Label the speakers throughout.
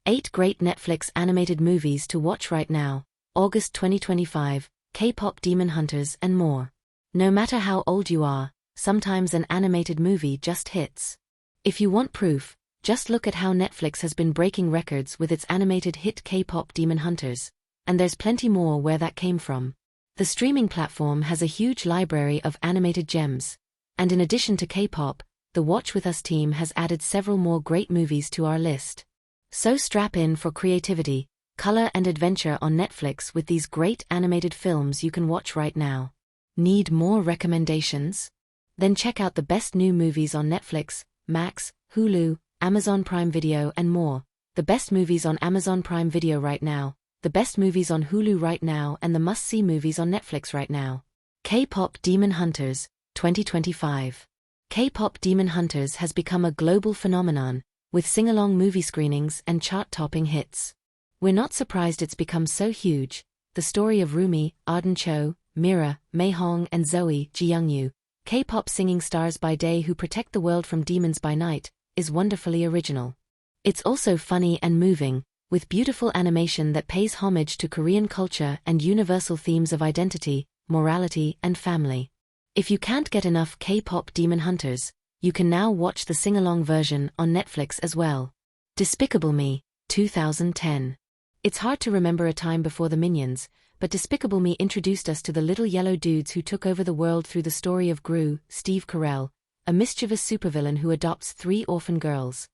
Speaker 1: 8 great Netflix animated movies to watch right now, August 2025, K-pop Demon Hunters and more. No matter how old you are, sometimes an animated movie just hits. If you want proof, just look at how Netflix has been breaking records with its animated hit K-pop Demon Hunters, and there's plenty more where that came from. The streaming platform has a huge library of animated gems, and in addition to K-pop, the Watch With Us team has added several more great movies to our list. So strap in for creativity, color and adventure on Netflix with these great animated films you can watch right now. Need more recommendations? Then check out the best new movies on Netflix, Max, Hulu, Amazon Prime Video and more. The best movies on Amazon Prime Video right now, the best movies on Hulu right now and the must-see movies on Netflix right now. K-pop Demon Hunters, 2025. K-pop Demon Hunters has become a global phenomenon, with sing-along movie screenings and chart-topping hits. We're not surprised it's become so huge. The story of Rumi, Arden Cho, Mira, Mei Hong and Zoey, Ji-youngyu, K-pop singing stars by day who protect the world from demons by night, is wonderfully original. It's also funny and moving, with beautiful animation that pays homage to Korean culture and universal themes of identity, morality and family. If you can't get enough K-pop Demon Hunters, you can now watch the sing-along version on Netflix as well. Despicable Me, 2010. It's hard to remember a time before the Minions, but Despicable Me introduced us to the little yellow dudes who took over the world through the story of Gru, Steve Carell, a mischievous supervillain who adopts 3 orphan girls: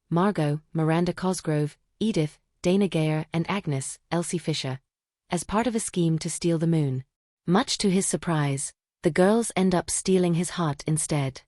Speaker 1: Margot, Miranda Cosgrove, Edith, Dana Gayer and Agnes, Elsie Fisher, as part of a scheme to steal the moon. Much to his surprise, the girls end up stealing his heart instead.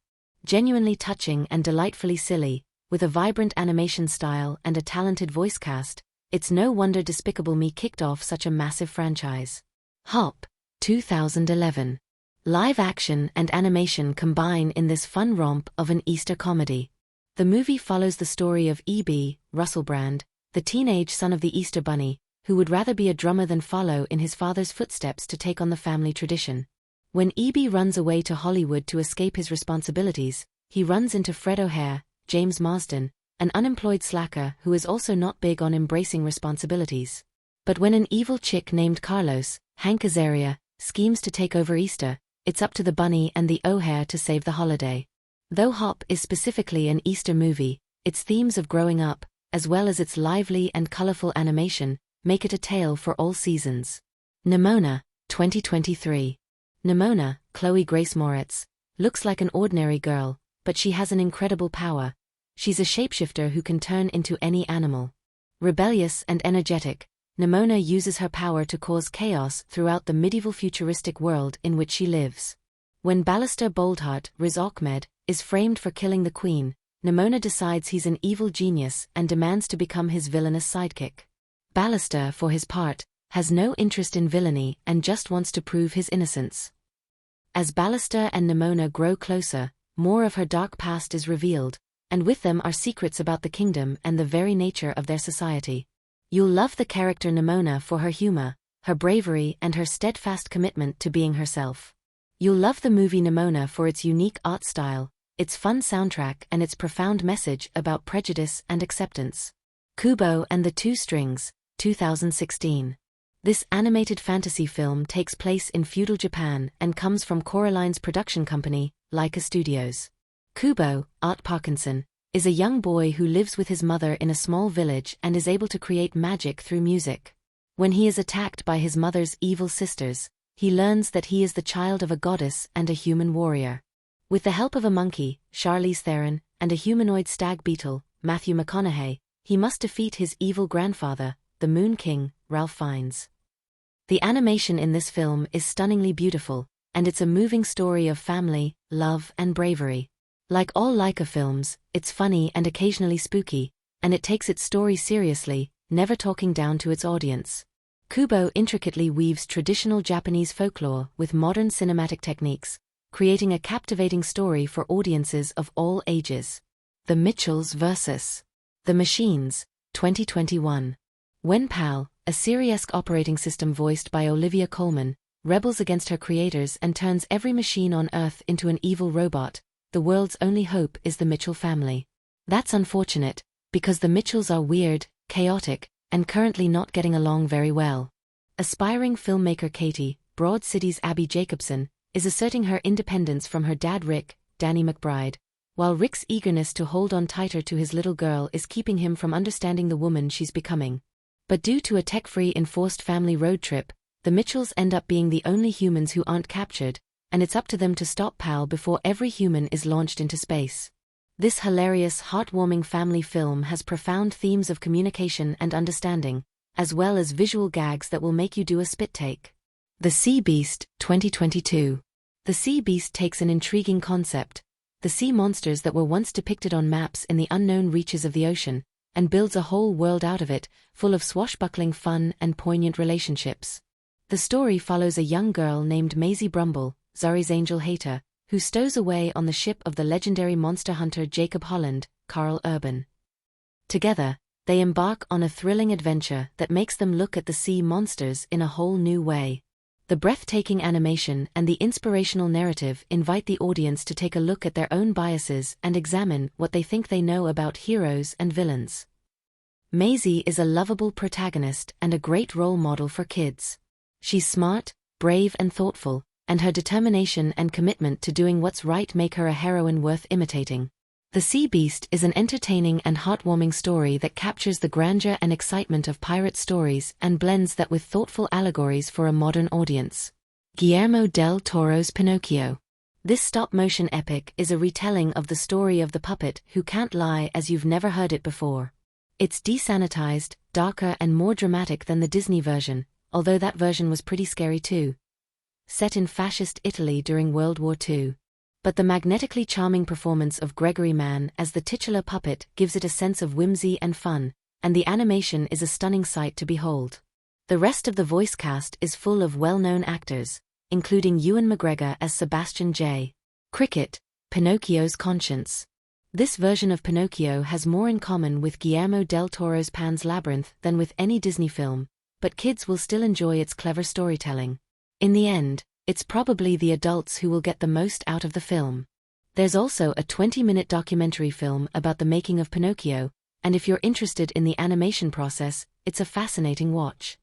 Speaker 1: Genuinely touching and delightfully silly, with a vibrant animation style and a talented voice cast, it's no wonder Despicable Me kicked off such a massive franchise. Hop, 2011. Live action and animation combine in this fun romp of an Easter comedy. The movie follows the story of E.B. Russell Brand, the teenage son of the Easter Bunny, who would rather be a drummer than follow in his father's footsteps to take on the family tradition. When E.B. runs away to Hollywood to escape his responsibilities, he runs into Fred O'Hare, James Marsden, an unemployed slacker who is also not big on embracing responsibilities. But when an evil chick named Carlos, Hank Azaria, schemes to take over Easter, it's up to the bunny and the O'Hare to save the holiday. Though Hop is specifically an Easter movie, its themes of growing up, as well as its lively and colorful animation, make it a tale for all seasons. Nimona, 2023. Nimona, Chloe Grace Moretz, looks like an ordinary girl, but she has an incredible power. She's a shapeshifter who can turn into any animal. Rebellious and energetic, Nimona uses her power to cause chaos throughout the medieval futuristic world in which she lives. When Ballister Boldheart, Riz Ahmed, is framed for killing the queen, Nimona decides he's an evil genius and demands to become his villainous sidekick. Ballister, for his part, has no interest in villainy and just wants to prove his innocence. As Ballister and Nimona grow closer, more of her dark past is revealed, and with them are secrets about the kingdom and the very nature of their society. You'll love the character Nimona for her humor, her bravery and her steadfast commitment to being herself. You'll love the movie Nimona for its unique art style, its fun soundtrack and its profound message about prejudice and acceptance. Kubo and the Two Strings, 2016. This animated fantasy film takes place in feudal Japan and comes from Coraline's production company, Laika Studios. Kubo, Art Parkinson, is a young boy who lives with his mother in a small village and is able to create magic through music. When he is attacked by his mother's evil sisters, he learns that he is the child of a goddess and a human warrior. With the help of a monkey, Charlize Theron, and a humanoid stag beetle, Matthew McConaughey, he must defeat his evil grandfather, the Moon King, Ralph Fiennes. The animation in this film is stunningly beautiful, and it's a moving story of family, love and bravery. Like all Laika films, it's funny and occasionally spooky, and it takes its story seriously, never talking down to its audience. Kubo intricately weaves traditional Japanese folklore with modern cinematic techniques, creating a captivating story for audiences of all ages. The Mitchells vs. the Machines, 2021. When PAL, a Siri-esque operating system voiced by Olivia Colman, rebels against her creators and turns every machine on Earth into an evil robot, the world's only hope is the Mitchell family. That's unfortunate, because the Mitchells are weird, chaotic, and currently not getting along very well. Aspiring filmmaker Katie, Broad City's Abby Jacobson, is asserting her independence from her dad Rick, Danny McBride, while Rick's eagerness to hold on tighter to his little girl is keeping him from understanding the woman she's becoming. But due to a tech-free enforced family road trip, the Mitchells end up being the only humans who aren't captured, and it's up to them to stop Pal before every human is launched into space. This hilarious, heartwarming family film has profound themes of communication and understanding, as well as visual gags that will make you do a spit take. The Sea Beast, 2022. The Sea Beast takes an intriguing concept, the sea monsters that were once depicted on maps in the unknown reaches of the ocean, and builds a whole world out of it, full of swashbuckling fun and poignant relationships. The story follows a young girl named Maisie Brumble, Zuri's angel hater, who stows away on the ship of the legendary monster hunter Jacob Holland, Carl Urban. Together, they embark on a thrilling adventure that makes them look at the sea monsters in a whole new way. The breathtaking animation and the inspirational narrative invite the audience to take a look at their own biases and examine what they think they know about heroes and villains. Maisie is a lovable protagonist and a great role model for kids. She's smart, brave and thoughtful, and her determination and commitment to doing what's right make her a heroine worth imitating. The Sea Beast is an entertaining and heartwarming story that captures the grandeur and excitement of pirate stories and blends that with thoughtful allegories for a modern audience. Guillermo del Toro's Pinocchio. This stop-motion epic is a retelling of the story of the puppet who can't lie as you've never heard it before. It's desanitized, darker and more dramatic than the Disney version, although that version was pretty scary too. Set in fascist Italy during World War II. But the magnetically charming performance of Gregory Mann as the titular puppet gives it a sense of whimsy and fun, and the animation is a stunning sight to behold. The rest of the voice cast is full of well-known actors, including Ewan McGregor as Sebastian J. Cricket, Pinocchio's conscience. This version of Pinocchio has more in common with Guillermo del Toro's Pan's Labyrinth than with any Disney film, but kids will still enjoy its clever storytelling. In the end, it's probably the adults who will get the most out of the film. There's also a 20-minute documentary film about the making of Pinocchio, and if you're interested in the animation process, it's a fascinating watch.